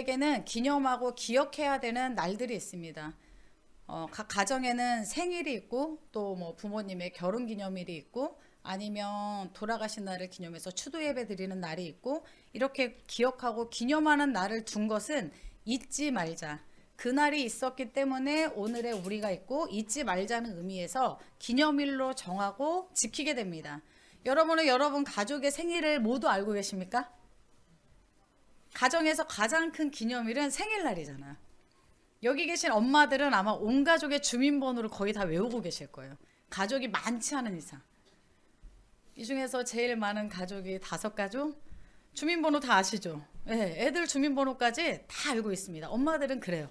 우리에게는 기념하고 기억해야 되는 날들이 있습니다. 각 가정에는 생일이 있고 또 뭐 부모님의 결혼 기념일이 있고 아니면 돌아가신 날을 기념해서 추도 예배 드리는 날이 있고 이렇게 기억하고 기념하는 날을 둔 것은 잊지 말자. 그날이 있었기 때문에 오늘의 우리가 있고 잊지 말자는 의미에서 기념일로 정하고 지키게 됩니다. 여러분은 여러분 가족의 생일을 모두 알고 계십니까? 가정에서 가장 큰 기념일은 생일날이잖아요. 여기 계신 엄마들은 아마 온 가족의 주민번호를 거의 다 외우고 계실 거예요. 가족이 많지 않은 이상. 이 중에서 제일 많은 가족이 5가족? 주민번호 다 아시죠? 네, 애들 주민번호까지 다 알고 있습니다. 엄마들은 그래요.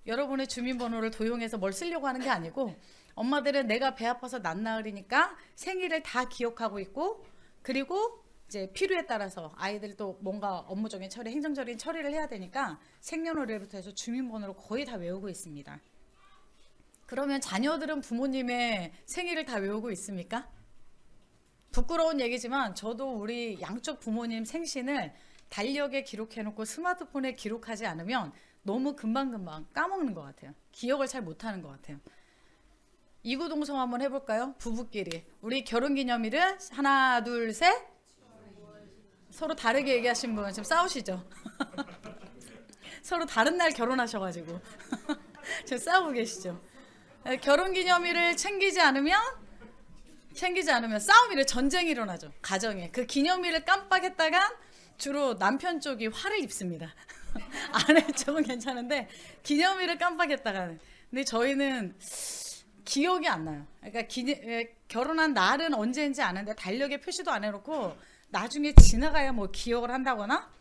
여러분의 주민번호를 도용해서 뭘 쓰려고 하는 게 아니고 엄마들은 내가 배 아파서 낮나을이니까 생일을 다 기억하고 있고 그리고 이제 필요에 따라서 아이들도 뭔가 업무적인 처리, 행정적인 처리를 해야 되니까 생년월일부터 해서 주민번호를 거의 다 외우고 있습니다. 그러면 자녀들은 부모님의 생일을 다 외우고 있습니까? 부끄러운 얘기지만 저도 우리 양쪽 부모님 생신을 달력에 기록해놓고 스마트폰에 기록하지 않으면 너무 금방금방 까먹는 것 같아요. 기억을 잘 못하는 것 같아요. 이구동성 한번 해볼까요? 부부끼리. 우리 결혼기념일은 하나, 둘, 셋. 서로 다르게 얘기하신 분 지금 싸우시죠? 서로 다른 날 결혼하셔가지고 지금 싸우고 계시죠? 결혼기념일을 챙기지 않으면 싸움이래, 전쟁이 일어나죠. 가정에. 그 기념일을 깜빡했다가 주로 남편 쪽이 화를 입습니다. 아내 쪽은 괜찮은데 기념일을 깜빡했다가. 근데 저희는 기억이 안 나요. 그러니까 결혼한 날은 언제인지 아는데 달력에 표시도 안 해놓고 나중에 지나가야 뭐 기억을 한다거나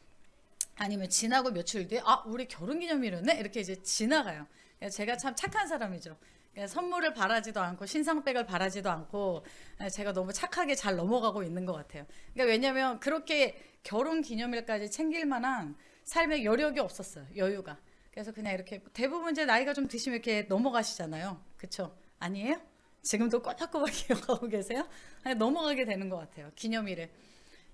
아니면 지나고 며칠 뒤에 우리 결혼기념일이었네? 이렇게 이제 지나가요. 제가 참 착한 사람이죠. 선물을 바라지도 않고 신상백을 바라지도 않고 제가 너무 착하게 잘 넘어가고 있는 것 같아요. 그러니까 왜냐하면 그렇게 결혼기념일까지 챙길 만한 삶의 여력이 없었어요. 여유가. 그래서 그냥 이렇게 대부분 이제 나이가 좀 드시면 이렇게 넘어가시잖아요. 그렇죠? 아니에요? 지금도 꼬박꼬박 기억하고 계세요? 넘어가게 되는 것 같아요. 기념일을.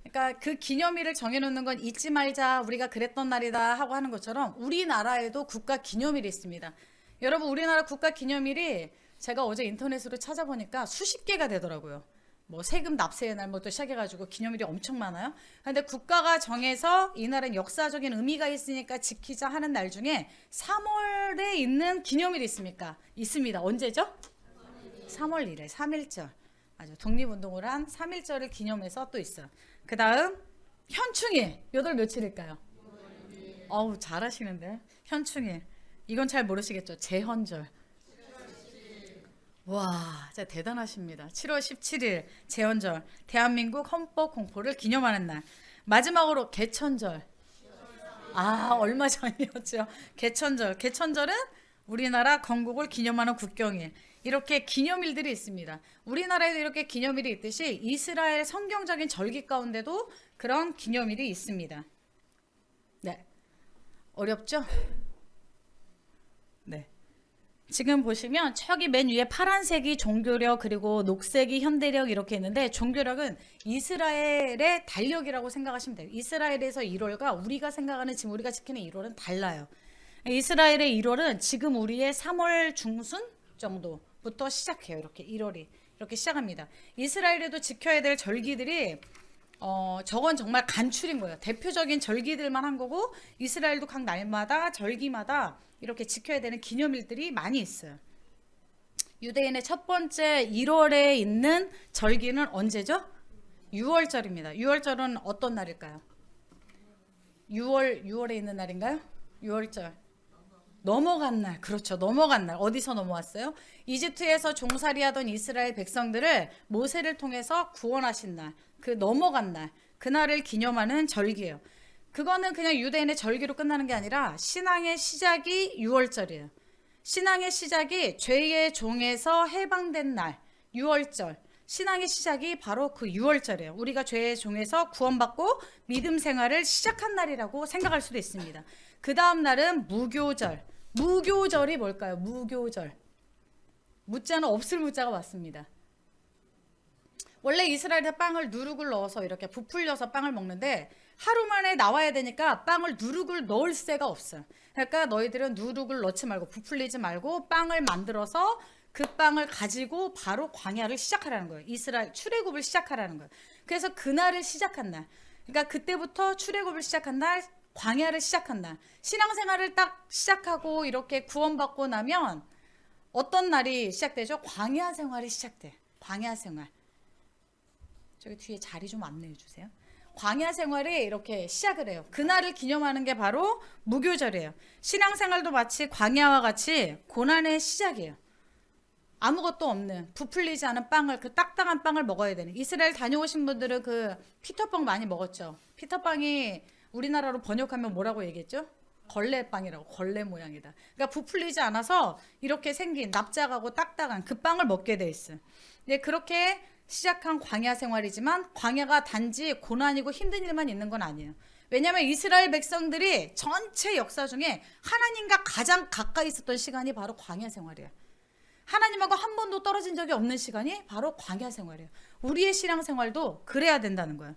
그러니까 그 기념일을 정해놓는 건 잊지 말자, 우리가 그랬던 날이다 하고 하는 것처럼 우리나라에도 국가 기념일이 있습니다. 여러분, 우리나라 국가 기념일이 제가 어제 인터넷으로 찾아보니까 수십 개가 되더라고요. 뭐 세금 납세의 날부터 시작해가지고 기념일이 엄청 많아요. 그런데 국가가 정해서 이 날은 역사적인 의미가 있으니까 지키자 하는 날 중에 3월에 있는 기념일이 있습니다. 언제죠? 3월 1일, 3.1절. 맞아, 독립운동을 한 3.1절을 기념해서 또 있어요. 그 다음 현충일, 몇 월 며칠일까요? 어우, 잘하시는데. 현충일, 이건 잘 모르시겠죠? 제헌절. 와, 진짜 대단하십니다. 7월 17일 제헌절, 대한민국 헌법 공포를 기념하는 날. 마지막으로 개천절. 얼마 전이었죠. 개천절은 우리나라 건국을 기념하는 국경일. 이렇게 기념일들이 있습니다. 우리나라에도 이렇게 기념일이 있듯이 이스라엘 성경적인 절기 가운데도 그런 기념일이 있습니다. 네, 어렵죠? 네. 지금 보시면 저기 맨 위에 파란색이 종교력 그리고 녹색이 현대력 이렇게 있는데 종교력은 이스라엘의 달력이라고 생각하시면 돼요. 이스라엘에서 1월과 우리가 생각하는 지금 우리가 지키는 1월은 달라요. 이스라엘의 1월은 지금 우리의 3월 중순 정도부터 시작해요. 이렇게 1월이 이렇게 시작합니다. 이스라엘에도 지켜야 될 절기들이 저건 정말 간추린 거예요. 대표적인 절기들만 한 거고 이스라엘도 각 날마다 절기마다 이렇게 지켜야 되는 기념일들이 많이 있어요. 유대인의 첫 번째 1월에 있는 절기는 언제죠? 6월절입니다. 6월절은 어떤 날일까요? 6월에 있는 날인가요? 6월절. 넘어간 날. 그렇죠. 넘어간 날. 어디서 넘어왔어요? 이집트에서 종살이하던 이스라엘 백성들을 모세를 통해서 구원하신 날. 그 넘어간 날. 그날을 기념하는 절기예요. 그거는 그냥 유대인의 절기로 끝나는 게 아니라 신앙의 시작이 6월절이에요. 신앙의 시작이 죄의 종에서 해방된 날 6월절. 신앙의 시작이 바로 그 6월절이에요. 우리가 죄의 종에서 구원받고 믿음 생활을 시작한 날이라고 생각할 수도 있습니다. 그 다음 날은 무교절. 무교절이 뭘까요? 무교절. 무자는 없을 무자가 맞습니다. 원래 이스라엘에 빵을 누룩을 넣어서 이렇게 부풀려서 빵을 먹는데 하루 만에 나와야 되니까 빵을 누룩을 넣을 새가 없어요. 그러니까 너희들은 누룩을 넣지 말고 부풀리지 말고 빵을 만들어서 그 빵을 가지고 바로 광야를 시작하라는 거예요. 이스라엘 출애굽을 시작하라는 거예요. 그래서 그날을 시작한 날. 그러니까 그때부터 출애굽을 시작한 날, 광야를 시작한 날. 신앙생활을 딱 시작하고 이렇게 구원받고 나면 어떤 날이 시작되죠? 광야 생활이 시작돼. 광야 생활. 저기 뒤에 자리 좀 안내해 주세요. 광야 생활이 이렇게 시작을 해요. 그날을 기념하는 게 바로 무교절이에요. 신앙생활도 마치 광야와 같이 고난의 시작이에요. 아무것도 없는 부풀리지 않은 빵을, 그 딱딱한 빵을 먹어야 되는. 이스라엘 다녀오신 분들은 그 피터빵 많이 먹었죠. 피터빵이 우리나라로 번역하면 뭐라고 얘기했죠? 걸레빵이라고. 걸레 모양이다. 그러니까 부풀리지 않아서 이렇게 생긴 납작하고 딱딱한 그 빵을 먹게 돼 있어요. 네, 그렇게 시작한 광야 생활이지만 광야가 단지 고난이고 힘든 일만 있는 건 아니에요. 왜냐하면 이스라엘 백성들이 전체 역사 중에 하나님과 가장 가까이 있었던 시간이 바로 광야 생활이에요. 하나님하고 한 번도 떨어진 적이 없는 시간이 바로 광야 생활이에요. 우리의 신앙 생활도 그래야 된다는 거예요.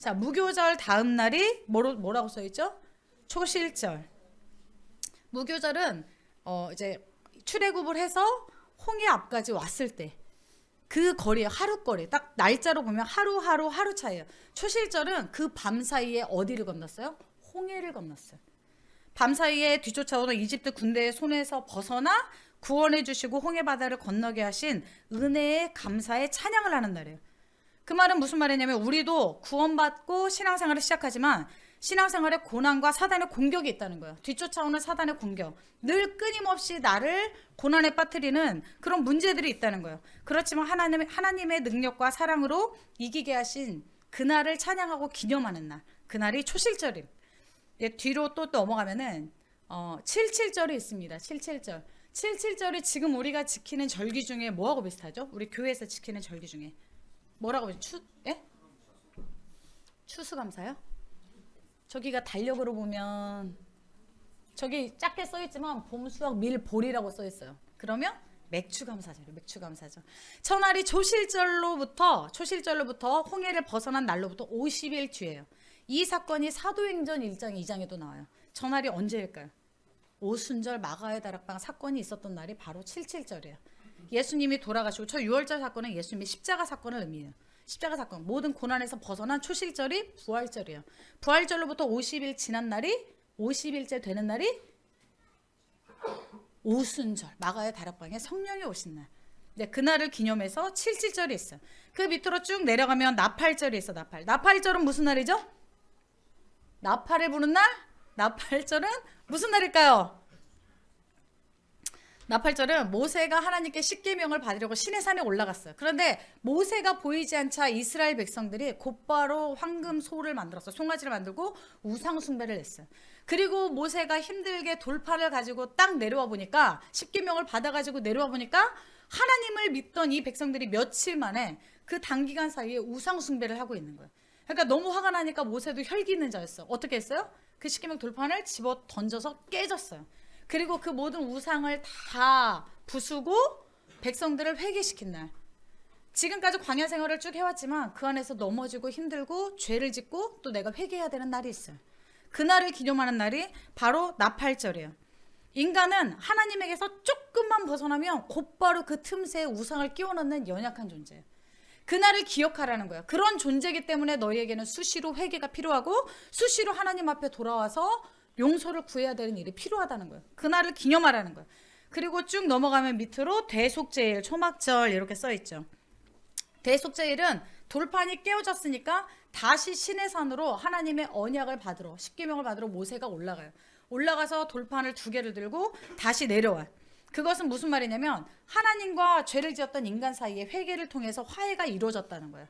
자, 무교절 다음 날이 뭐라고 써있죠? 초실절. 무교절은 이제 출애굽을 해서 홍해 앞까지 왔을 때 그 거리에 하루거리, 딱 날짜로 보면 하루 차이에요. 초실절은 그 밤 사이에 어디를 건넜어요? 홍해를 건넜어요. 밤 사이에 뒤쫓아오던 이집트 군대의 손에서 벗어나 구원해 주시고 홍해 바다를 건너게 하신 은혜의 감사의 찬양을 하는 날이에요. 그 말은 무슨 말이냐면 우리도 구원받고 신앙생활을 시작하지만 신앙생활에 고난과 사단의 공격이 있다는 거예요. 뒤쫓아오는 사단의 공격. 늘 끊임없이 나를 고난에 빠뜨리는 그런 문제들이 있다는 거예요. 그렇지만 하나님의 능력과 사랑으로 이기게 하신 그날을 찬양하고 기념하는 날. 그날이 초실절임. 뒤로 또 넘어가면은 77절이 있습니다. 77절. 77절이 지금 우리가 지키는 절기 중에 뭐하고 비슷하죠? 우리 교회에서 지키는 절기 중에. 뭐라고 하죠? 추수감사요? 저기가 달력으로 보면 저기 작게 써있지만 봄, 수확, 밀, 보리라고 써있어요. 그러면 맥추감사절이에요. 맥추감사절. 첫날이 초실절로부터 홍해를 벗어난 날로부터 50일 뒤에요. 이 사건이 사도행전 1장 2장에도 나와요. 첫날이 언제일까요? 오순절 마가의 다락방 사건이 있었던 날이 바로 77절이에요. 예수님이 돌아가시고 저 6월절 사건은 예수님의 십자가 사건을 의미해요. 십자가 사건, 모든 고난에서 벗어난 초실절이 부활절이에요. 부활절로부터 50일 지난 날이 50일째 되는 날이 오순절, 마가의 다락방에 성령이 오신 날. 네, 그날을 기념해서 77절이 있어요. 그 밑으로 쭉 내려가면 나팔절이 있어. 나팔절은 무슨 날이죠? 나팔을 부는 날? 나팔절은 무슨 날일까요? 나팔절은 모세가 하나님께 십계명을 받으려고 시내산에 올라갔어요. 그런데 모세가 보이지 않자 이스라엘 백성들이 곧바로 황금 소를 만들었어요. 송아지를 만들고 우상 숭배를 했어요. 그리고 모세가 힘들게 돌판을 가지고 딱 내려와 보니까 십계명을 받아가지고 내려와 보니까 하나님을 믿던 이 백성들이 며칠 만에 그 단기간 사이에 우상 숭배를 하고 있는 거예요. 그러니까 너무 화가 나니까 모세도 혈기 있는 자였어. 어떻게 했어요? 그 십계명 돌판을 집어 던져서 깨졌어요. 그리고 그 모든 우상을 다 부수고 백성들을 회개시킨 날. 지금까지 광야 생활을 쭉 해왔지만 그 안에서 넘어지고 힘들고 죄를 짓고 또 내가 회개해야 되는 날이 있어요. 그날을 기념하는 날이 바로 나팔절이에요. 인간은 하나님에게서 조금만 벗어나면 곧바로 그 틈새에 우상을 끼워 넣는 연약한 존재예요. 그날을 기억하라는 거예요. 그런 존재이기 때문에 너희에게는 수시로 회개가 필요하고 수시로 하나님 앞에 돌아와서 용서를 구해야 되는 일이 필요하다는 거예요. 그날을 기념하라는 거예요. 그리고 쭉 넘어가면 밑으로 대속제일, 초막절 이렇게 써있죠. 대속제일은 돌판이 깨어졌으니까 다시 시내산으로 하나님의 언약을 받으러, 십계명을 받으러 모세가 올라가요. 올라가서 돌판을 2개를 들고 다시 내려와요. 그것은 무슨 말이냐면 하나님과 죄를 지었던 인간 사이에 회개를 통해서 화해가 이루어졌다는 거예요.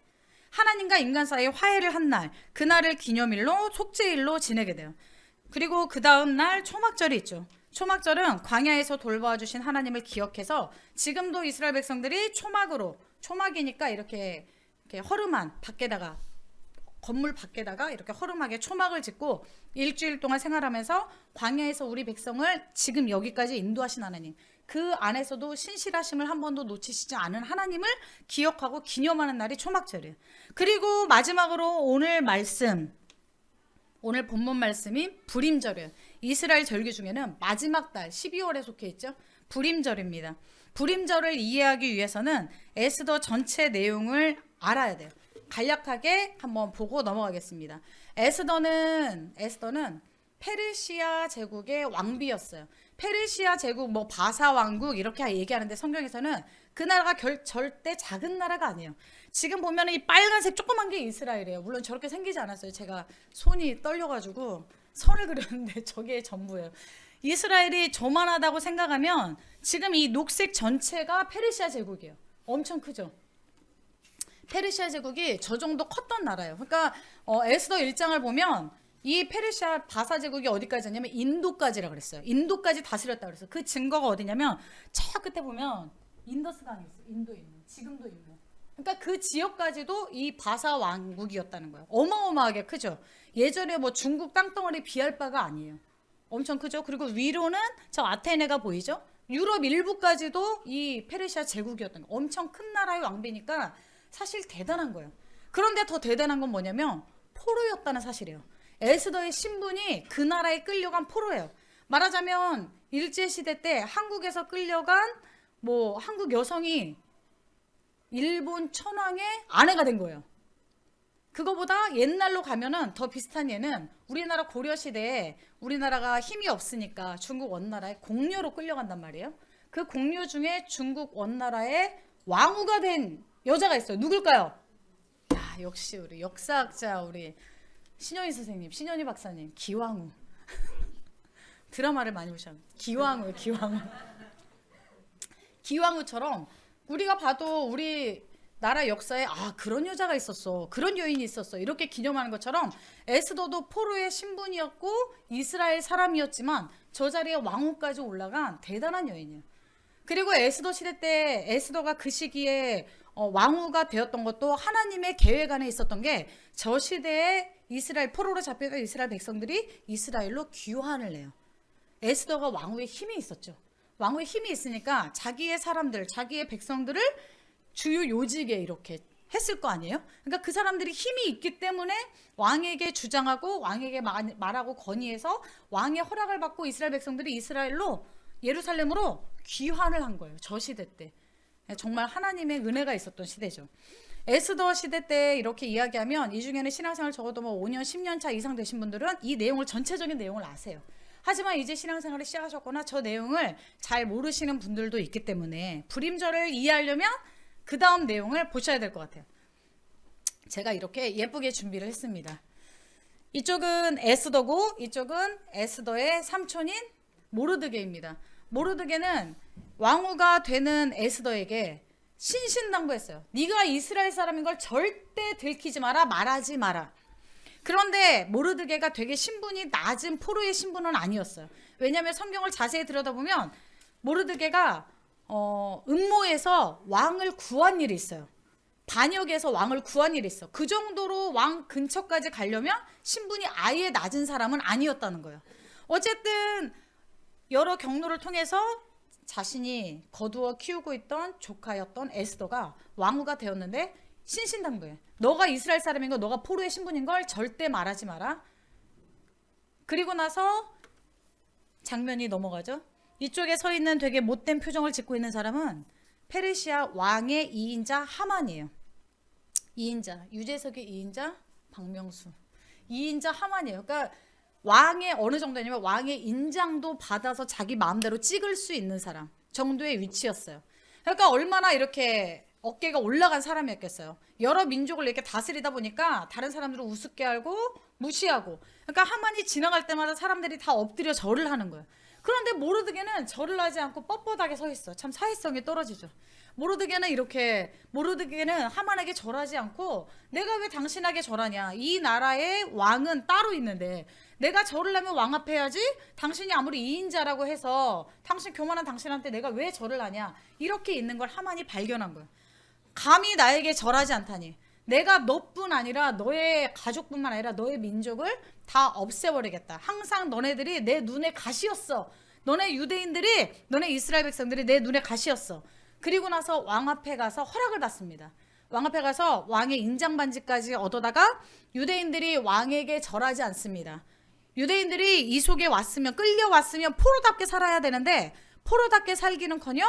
하나님과 인간 사이에 화해를 한 날, 그날을 기념일로 속죄일로 지내게 돼요. 그리고 그 다음 날 초막절이 있죠. 초막절은 광야에서 돌봐주신 하나님을 기억해서 지금도 이스라엘 백성들이 초막이니까 이렇게 허름한 밖에다가 건물 밖에다가 이렇게 허름하게 초막을 짓고 일주일 동안 생활하면서 광야에서 우리 백성을 지금 여기까지 인도하신 하나님, 그 안에서도 신실하심을 한 번도 놓치시지 않은 하나님을 기억하고 기념하는 날이 초막절이에요. 그리고 마지막으로 오늘 본문 말씀이 불임절이에요. 이스라엘 절기 중에는 마지막 달 12월에 속해 있죠. 불임절입니다. 불임절을 이해하기 위해서는 에스더 전체 내용을 알아야 돼요. 간략하게 한번 보고 넘어가겠습니다. 에스더는 페르시아 제국의 왕비였어요. 페르시아 제국 뭐 바사 왕국 이렇게 얘기하는데 성경에서는 그 나라가 절대 작은 나라가 아니에요. 지금 보면 이 빨간색 조그만 게 이스라엘이에요. 물론 저렇게 생기지 않았어요. 제가 손이 떨려가지고 선을 그렸는데 저게 전부예요. 이스라엘이 저만하다고 생각하면 지금 이 녹색 전체가 페르시아 제국이에요. 엄청 크죠. 페르시아 제국이 저 정도 컸던 나라예요. 그러니까 에스더 1장을 보면 이 페르시아 바사 제국이 어디까지 였냐면 인도까지라 그랬어요. 인도까지 다스렸다 그랬어요. 그 증거가 어디냐면 저 끝에 보면 인더스강이 있어요. 인도에 있는, 지금도 있는. 그러니까 그 지역까지도 이 바사 왕국이었다는 거예요. 어마어마하게 크죠. 예전에 뭐 중국 땅덩어리 비할 바가 아니에요. 엄청 크죠. 그리고 위로는 저 아테네가 보이죠. 유럽 일부까지도 이 페르시아 제국이었던 거예요. 엄청 큰 나라의 왕비니까 사실 대단한 거예요. 그런데 더 대단한 건 뭐냐면 포로였다는 사실이에요. 에스더의 신분이 그 나라에 끌려간 포로예요. 말하자면 일제시대 때 한국에서 끌려간 뭐 한국 여성이 일본 천황의 아내가 된 거예요. 그거보다 옛날로 가면은 더 비슷한 예는 우리나라 고려시대에 우리나라가 힘이 없으니까 중국 원나라에 공료로 끌려간단 말이에요. 그 공료 중에 중국 원나라의 왕후가 된 여자가 있어요. 누굴까요? 야, 역시 우리 역사학자 우리 신현희 선생님, 신현희 박사님, 기왕후. 드라마를 많이 보셨어요. 기왕후. 기왕후처럼 우리가 봐도 우리 나라 역사에 그런 여자가 있었어, 그런 여인이 있었어 이렇게 기념하는 것처럼 에스더도 포로의 신분이었고 이스라엘 사람이었지만 저 자리에 왕후까지 올라간 대단한 여인이에요. 그리고 에스더 시대 때 에스더가 그 시기에 왕후가 되었던 것도 하나님의 계획 안에 있었던 게 저 시대에 이스라엘 포로로 잡혀있던 이스라엘 백성들이 이스라엘로 귀환을 해요. 에스더가 왕후의 힘이 있었죠. 왕후의 힘이 있으니까 자기의 사람들, 자기의 백성들을 주요 요직에 이렇게 했을 거 아니에요? 그러니까 그 사람들이 힘이 있기 때문에 왕에게 주장하고 왕에게 말하고 건의해서 왕의 허락을 받고 이스라엘 백성들이 이스라엘로 예루살렘으로 귀환을 한 거예요. 저 시대 때. 정말 하나님의 은혜가 있었던 시대죠. 에스더 시대 때 이렇게 이야기하면 이 중에는 신앙생활 적어도 뭐 5년, 10년 차 이상 되신 분들은 이 내용을 전체적인 내용을 아세요. 하지만 이제 신앙생활을 시작하셨거나 저 내용을 잘 모르시는 분들도 있기 때문에 불임절을 이해하려면 그 다음 내용을 보셔야 될 것 같아요. 제가 이렇게 예쁘게 준비를 했습니다. 이쪽은 에스더고 이쪽은 에스더의 삼촌인 모르드게입니다. 모르드게는 왕후가 되는 에스더에게 신신당부했어요. 네가 이스라엘 사람인 걸 절대 들키지 마라, 말하지 마라. 그런데 모르드게가 되게 신분이 낮은 포로의 신분은 아니었어요. 왜냐하면 성경을 자세히 들여다보면 모르드게가 음모에서 왕을 구한 일이 있어요. 반역에서 왕을 구한 일이 있어. 그 정도로 왕 근처까지 가려면 신분이 아예 낮은 사람은 아니었다는 거예요. 어쨌든 여러 경로를 통해서 자신이 거두어 키우고 있던 조카였던 에스더가 왕후가 되었는데 신신당부해. 너가 이스라엘 사람인 거, 너가 포로의 신분인 걸 절대 말하지 마라. 그리고 나서 장면이 넘어가죠. 이쪽에 서 있는 되게 못된 표정을 짓고 있는 사람은 페르시아 왕의 2인자 하만이에요. 2인자, 유재석의 2인자 박명수. 2인자 하만이에요. 그러니까 왕의 어느 정도냐면 왕의 인장도 받아서 자기 마음대로 찍을 수 있는 사람 정도의 위치였어요. 그러니까 얼마나 이렇게 어깨가 올라간 사람이었겠어요. 여러 민족을 이렇게 다스리다 보니까 다른 사람들을 우습게 알고 무시하고, 그러니까 하만이 지나갈 때마다 사람들이 다 엎드려 절을 하는 거예요. 그런데 모르드게는 절을 하지 않고 뻣뻣하게 서 있어. 참 사회성이 떨어지죠. 모르드게는 하만에게 절하지 않고 내가 왜 당신에게 절하냐. 이 나라의 왕은 따로 있는데 내가 절을 하면 왕 앞에 해야지. 당신이 아무리 2인자라고 해서 당신 교만한 당신한테 내가 왜 절을 하냐. 이렇게 있는 걸 하만이 발견한 거예요. 감히 나에게 절하지 않다니. 내가 너뿐 아니라 너의 가족뿐만 아니라 너의 민족을 다 없애버리겠다. 항상 너네들이 내 눈에 가시였어. 너네 유대인들이, 너네 이스라엘 백성들이 내 눈에 가시였어. 그리고 나서 왕 앞에 가서 허락을 받습니다. 왕 앞에 가서 왕의 인장 반지까지 얻어다가 유대인들이 왕에게 절하지 않습니다. 유대인들이 이 속에 왔으면, 끌려왔으면 포로답게 살아야 되는데 포로답게 살기는커녕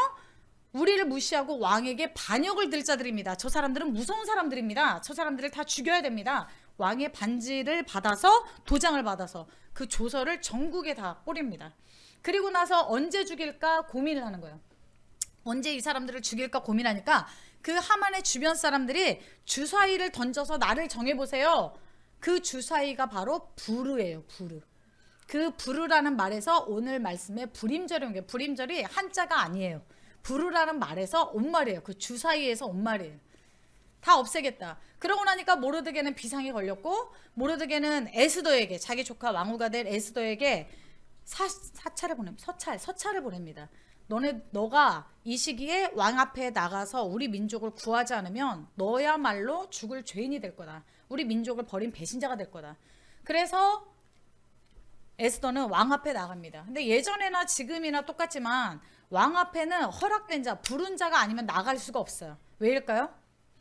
우리를 무시하고 왕에게 반역을 들 자들입니다. 저 사람들은 무서운 사람들입니다. 저 사람들을 다 죽여야 됩니다. 왕의 반지를 받아서, 도장을 받아서 그 조서를 전국에 다 뿌립니다. 그리고 나서 언제 죽일까 고민을 하는 거예요. 언제 이 사람들을 죽일까 고민하니까 그 하만의 주변 사람들이 주사위를 던져서 나를 정해보세요. 그 주사위가 바로 부르예요. 부르. 그 부르라는 말에서 오늘 말씀에 불임절이 온 게, 불임절이 한자가 아니에요. 부르라는 말에서 온 말이에요. 그 주사위에서 온 말이에요. 다 없애겠다. 그러고 나니까 모르드게는 비상이 걸렸고, 모르드게는 에스더에게, 자기 조카 왕후가 된 에스더에게 사찰을 보냅니다. 서찰을 보냅니다. 너가 이 시기에 왕 앞에 나가서 우리 민족을 구하지 않으면 너야말로 죽을 죄인이 될 거다. 우리 민족을 버린 배신자가 될 거다. 그래서 에스더는 왕 앞에 나갑니다. 근데 예전에나 지금이나 똑같지만 왕 앞에는 허락된 자, 부른 자가 아니면 나갈 수가 없어요. 왜일까요?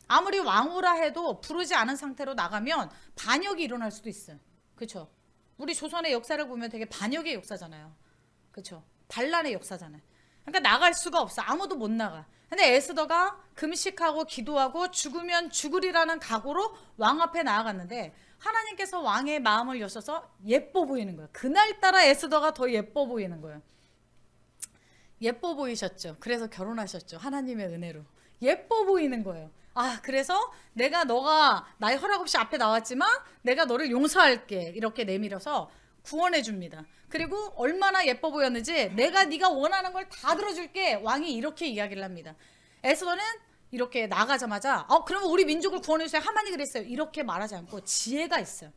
아무리 왕후라 해도 부르지 않은 상태로 나가면 반역이 일어날 수도 있어요. 그렇죠? 우리 조선의 역사를 보면 되게 반역의 역사잖아요. 그렇죠? 반란의 역사잖아요. 그러니까 나갈 수가 없어. 아무도 못 나가. 근데 에스더가 금식하고 기도하고 죽으면 죽으리라는 각오로 왕 앞에 나아갔는데 하나님께서 왕의 마음을 여셔서 예뻐 보이는 거예요. 그날따라 에스더가 더 예뻐 보이는 거예요. 예뻐 보이셨죠? 그래서 결혼하셨죠. 하나님의 은혜로. 예뻐 보이는 거예요. 아, 그래서 너가 나의 허락 없이 앞에 나왔지만 내가 너를 용서할게. 이렇게 내밀어서 구원해 줍니다. 그리고 얼마나 예뻐 보였는지 네가 원하는 걸 다 들어줄게. 왕이 이렇게 이야기를 합니다. 에스더는 이렇게 나가자마자 그러면 우리 민족을 구원해 주세요. 하만이 그랬어요. 이렇게 말하지 않고 지혜가 있어요.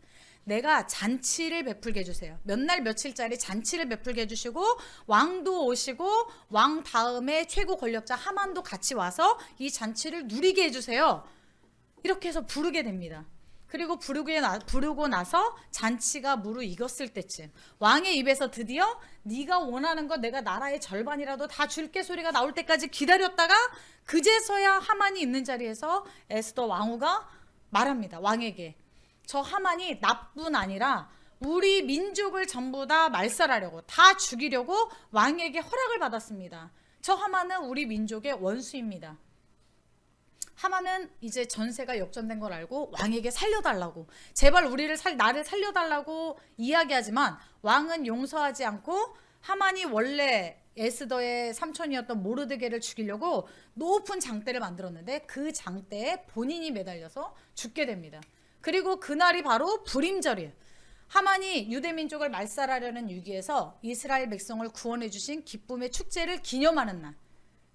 내가 잔치를 베풀게 해주세요. 몇 날 며칠짜리 잔치를 베풀게 해주시고 왕도 오시고 왕 다음에 최고 권력자 하만도 같이 와서 이 잔치를 누리게 해주세요. 이렇게 해서 부르게 됩니다. 그리고 부르고 나서 잔치가 무르익었을 때쯤 왕의 입에서 드디어 네가 원하는 거 내가 나라의 절반이라도 다 줄게 소리가 나올 때까지 기다렸다가 그제서야 하만이 있는 자리에서 에스더 왕후가 말합니다. 왕에게 저 하만이 나뿐 아니라 우리 민족을 전부 다 말살하려고, 다 죽이려고 왕에게 허락을 받았습니다. 저 하만은 우리 민족의 원수입니다. 하만은 이제 전세가 역전된 걸 알고 왕에게 살려달라고, 제발 나를 살려달라고 이야기하지만 왕은 용서하지 않고 하만이 원래 에스더의 삼촌이었던 모르드게를 죽이려고 높은 장대를 만들었는데 그 장대에 본인이 매달려서 죽게 됩니다. 그리고 그날이 바로 불임절이에요. 하만이 유대민족을 말살하려는 위기에서 이스라엘 백성을 구원해 주신 기쁨의 축제를 기념하는 날,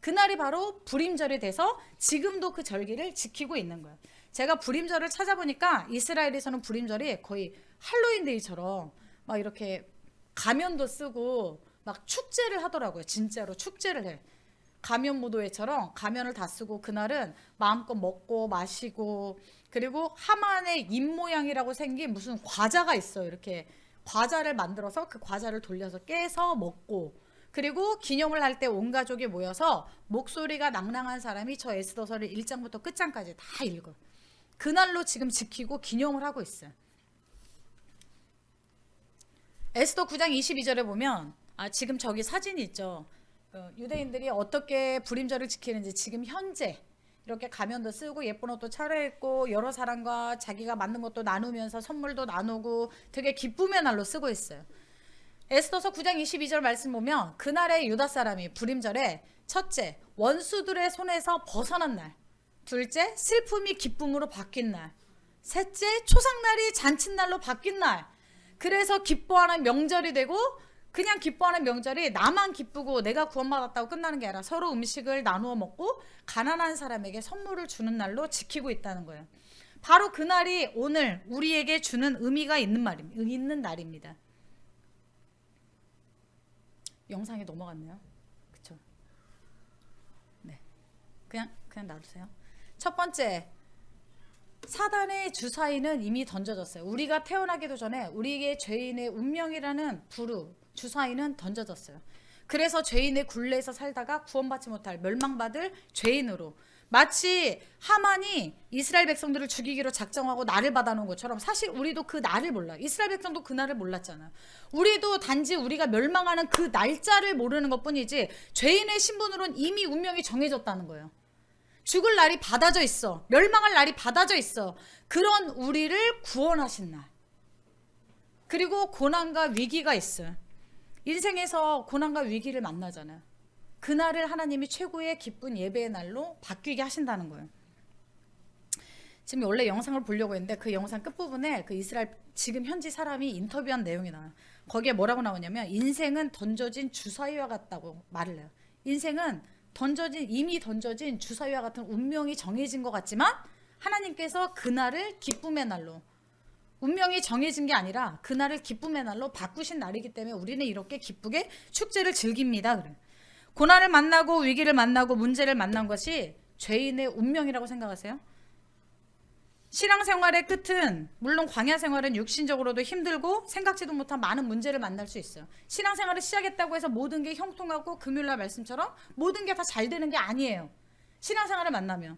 그날이 바로 불임절이 돼서 지금도 그 절기를 지키고 있는 거예요. 제가 불임절을 찾아보니까 이스라엘에서는 불임절이 거의 할로윈데이처럼 막 이렇게 가면도 쓰고 막 축제를 하더라고요. 진짜로 축제를 해. 가면 무도회처럼 가면을 다 쓰고 그날은 마음껏 먹고 마시고, 그리고 하만의 입 모양이라고 생긴 무슨 과자가 있어요. 이렇게 과자를 만들어서 그 과자를 돌려서 깨서 먹고, 그리고 기념을 할 때 온 가족이 모여서 목소리가 낭낭한 사람이 저 에스더서를 1장부터 끝장까지 다 읽어요. 그날로 지금 지키고 기념을 하고 있어요. 에스더 9장 22절에 보면 지금 저기 사진이 있죠. 유대인들이 어떻게 불임절을 지키는지 지금 현재 이렇게 가면도 쓰고 예쁜 옷도 차려입고 여러 사람과 자기가 만든 것도 나누면서 선물도 나누고 되게 기쁨의 날로 쓰고 있어요. 에스더서 9장 22절 말씀 보면 그날의 유다 사람이 불임절에 첫째, 원수들의 손에서 벗어난 날, 둘째, 슬픔이 기쁨으로 바뀐 날, 셋째, 초상날이 잔칫날로 바뀐 날. 그래서 기뻐하는 명절이 되고, 그냥 기뻐하는 명절이 나만 기쁘고 내가 구원받았다고 끝나는 게 아니라 서로 음식을 나누어 먹고 가난한 사람에게 선물을 주는 날로 지키고 있다는 거예요. 바로 그날이 오늘 우리에게 주는 의미가 있는 날입니다. 영상에 넘어갔네요. 그쵸? 네. 그냥 놔두세요. 첫 번째, 사단의 주사위는 이미 던져졌어요. 우리가 태어나기도 전에 우리에게 죄인의 운명이라는 주사위는 던져졌어요. 그래서 죄인의 굴레에서 살다가 구원받지 못할 멸망받을 죄인으로, 마치 하만이 이스라엘 백성들을 죽이기로 작정하고 날을 받아놓은 것처럼 사실 우리도 그 날을 몰라. 이스라엘 백성도 그 날을 몰랐잖아. 우리도 단지 우리가 멸망하는 그 날짜를 모르는 것뿐이지 죄인의 신분으로는 이미 운명이 정해졌다는 거예요. 죽을 날이 받아져 있어. 멸망할 날이 받아져 있어. 그런 우리를 구원하신 날. 그리고 고난과 위기가 있어요. 인생에서 고난과 위기를 만나잖아요. 그날을 하나님이 최고의 기쁜 예배의 날로 바뀌게 하신다는 거예요. 지금 원래 영상을 보려고 했는데 그 영상 끝부분에 그 이스라엘 지금 현지 사람이 인터뷰한 내용이 나와요. 거기에 뭐라고 나오냐면 인생은 던져진 주사위와 같다고 말을 해요. 인생은 이미 던져진 주사위와 같은 운명이 정해진 것 같지만 하나님께서 그날을 기쁨의 날로, 운명이 정해진 게 아니라 그날을 기쁨의 날로 바꾸신 날이기 때문에 우리는 이렇게 기쁘게 축제를 즐깁니다. 그래. 고난을 만나고 위기를 만나고 문제를 만난 것이 죄인의 운명이라고 생각하세요? 신앙생활의 끝은 물론 광야 생활은 육신적으로도 힘들고 생각지도 못한 많은 문제를 만날 수 있어요. 신앙생활을 시작했다고 해서 모든 게 형통하고 금요일날 말씀처럼 모든 게 다 잘 되는 게 아니에요. 신앙생활을 만나면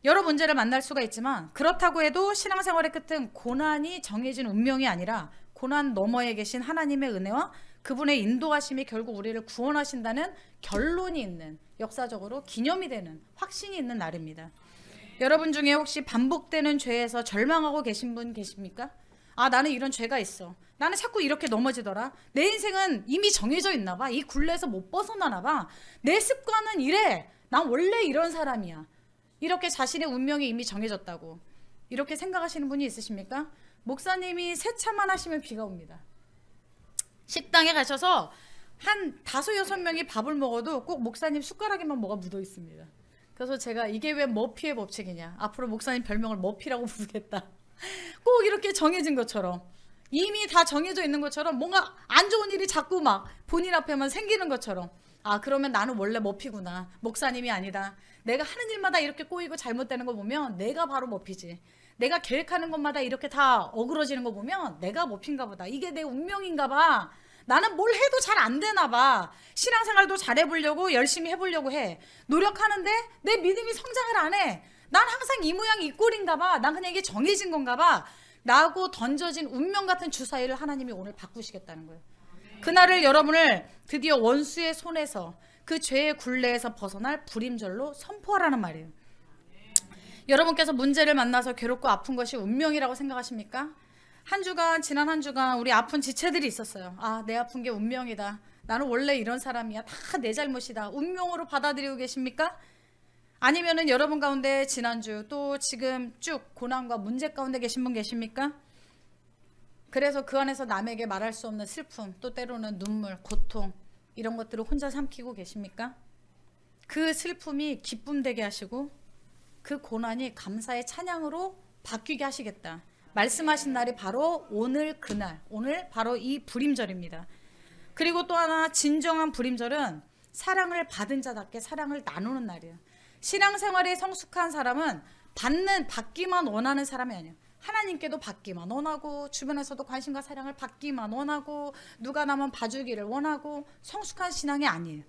여러 문제를 만날 수가 있지만 그렇다고 해도 신앙생활의 끝은 고난이 정해진 운명이 아니라 고난 너머에 계신 하나님의 은혜와 그분의 인도하심이 결국 우리를 구원하신다는 결론이 있는, 역사적으로 기념이 되는, 확신이 있는 날입니다. 여러분 중에 혹시 반복되는 죄에서 절망하고 계신 분 계십니까? 아, 나는 이런 죄가 있어. 나는 자꾸 이렇게 넘어지더라. 내 인생은 이미 정해져 있나 봐. 이 굴레에서 못 벗어나나 봐. 내 습관은 이래. 난 원래 이런 사람이야. 이렇게 자신의 운명이 이미 정해졌다고 이렇게 생각하시는 분이 있으십니까? 목사님이 세차만 하시면 비가 옵니다. 식당에 가셔서 한 5-6명이 밥을 먹어도 꼭 목사님 숟가락에만 뭐가 묻어 있습니다. 그래서 제가 이게 왜 머피의 법칙이냐, 앞으로 목사님 별명을 머피라고 부르겠다. 꼭 이렇게 정해진 것처럼, 이미 다 정해져 있는 것처럼 뭔가 안 좋은 일이 자꾸 막 본인 앞에만 생기는 것처럼, 아, 그러면 나는 원래 머피구나. 목사님이 아니다. 내가 하는 일마다 이렇게 꼬이고 잘못되는 거 보면 내가 바로 머피지. 내가 계획하는 것마다 이렇게 다 어그러지는 거 보면 내가 머피인가 보다. 이게 내 운명인가 봐. 나는 뭘 해도 잘 안 되나 봐. 신앙생활도 잘해보려고 열심히 해보려고 해. 노력하는데 내 믿음이 성장을 안 해. 난 항상 이 모양 이 꼴인가 봐. 난 그냥 이게 정해진 건가 봐. 라고 던져진 운명 같은 주사위를 하나님이 오늘 바꾸시겠다는 거예요. 그날을 여러분을 드디어 원수의 손에서, 그 죄의 굴레에서 벗어날 불임절로 선포하라는 말이에요. 여러분께서 문제를 만나서 괴롭고 아픈 것이 운명이라고 생각하십니까? 지난 한 주간 우리 아픈 지체들이 있었어요. 아, 내 아픈 게 운명이다. 나는 원래 이런 사람이야. 다 내 잘못이다. 운명으로 받아들이고 계십니까? 아니면은 여러분 가운데 지난주 또 지금 쭉 고난과 문제 가운데 계신 분 계십니까? 그래서 그 안에서 남에게 말할 수 없는 슬픔, 또 때로는 눈물, 고통, 이런 것들을 혼자 삼키고 계십니까? 그 슬픔이 기쁨 되게 하시고 그 고난이 감사의 찬양으로 바뀌게 하시겠다 말씀하신 날이 바로 오늘 그날, 오늘 바로 이 불임절입니다. 그리고 또 하나, 진정한 불임절은 사랑을 받은 자답게 사랑을 나누는 날이에요. 신앙생활에 성숙한 사람은 받기만 원하는 사람이 아니에요. 하나님께도 받기만 원하고 주변에서도 관심과 사랑을 받기만 원하고 누가 나만 봐주기를 원하고, 성숙한 신앙이 아니에요.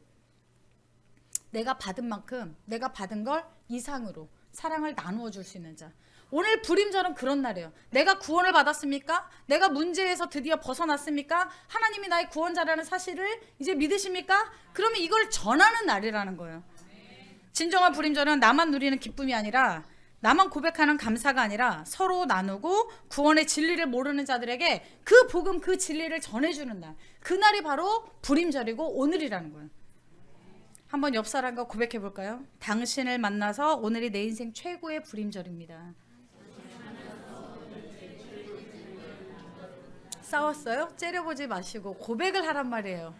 내가 받은 만큼 내가 받은 걸 이상으로 사랑을 나누어 줄 수 있는 자. 오늘 불임절은 그런 날이에요. 내가 구원을 받았습니까? 내가 문제에서 드디어 벗어났습니까? 하나님이 나의 구원자라는 사실을 이제 믿으십니까? 그러면 이걸 전하는 날이라는 거예요. 진정한 불임절은 나만 누리는 기쁨이 아니라, 나만 고백하는 감사가 아니라 서로 나누고 구원의 진리를 모르는 자들에게 그 복음, 그 진리를 전해주는 날. 그날이 바로 불임절이고 오늘이라는 거예요. 한번 옆 사람과 고백해 볼까요? 당신을 만나서 오늘이 내 인생 최고의 불임절입니다. 싸웠어요? 째려보지 마시고 고백을 하란 말이에요.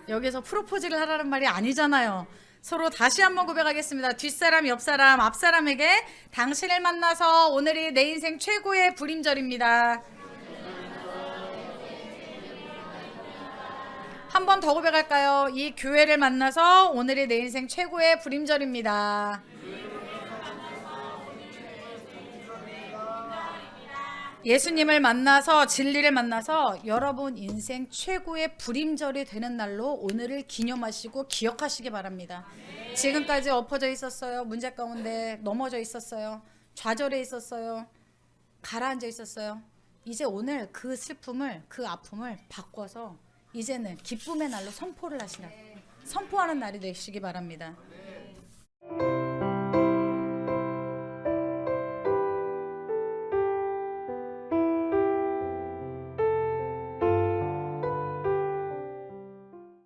여기서 프로포즈를 하라는 말이 아니잖아요. 서로 다시 한번 고백하겠습니다. 뒷사람, 옆사람, 앞사람에게 당신을 만나서 오늘이 내 인생 최고의 불임절입니다. 한 번 더 고백할까요? 이 교회를 만나서 오늘이 내 인생 최고의 불임절입니다. 예수님을 만나서 진리를 만나서 여러분 인생 최고의 불임절이 되는 날로 오늘을 기념하시고 기억하시기 바랍니다. 지금까지 엎어져 있었어요. 문제 가운데 넘어져 있었어요. 좌절해 있었어요. 가라앉아 있었어요. 이제 오늘 그 슬픔을 그 아픔을 바꿔서 이제는 기쁨의 날로 선포를 하시라. 선포하는 날이 되시기 바랍니다.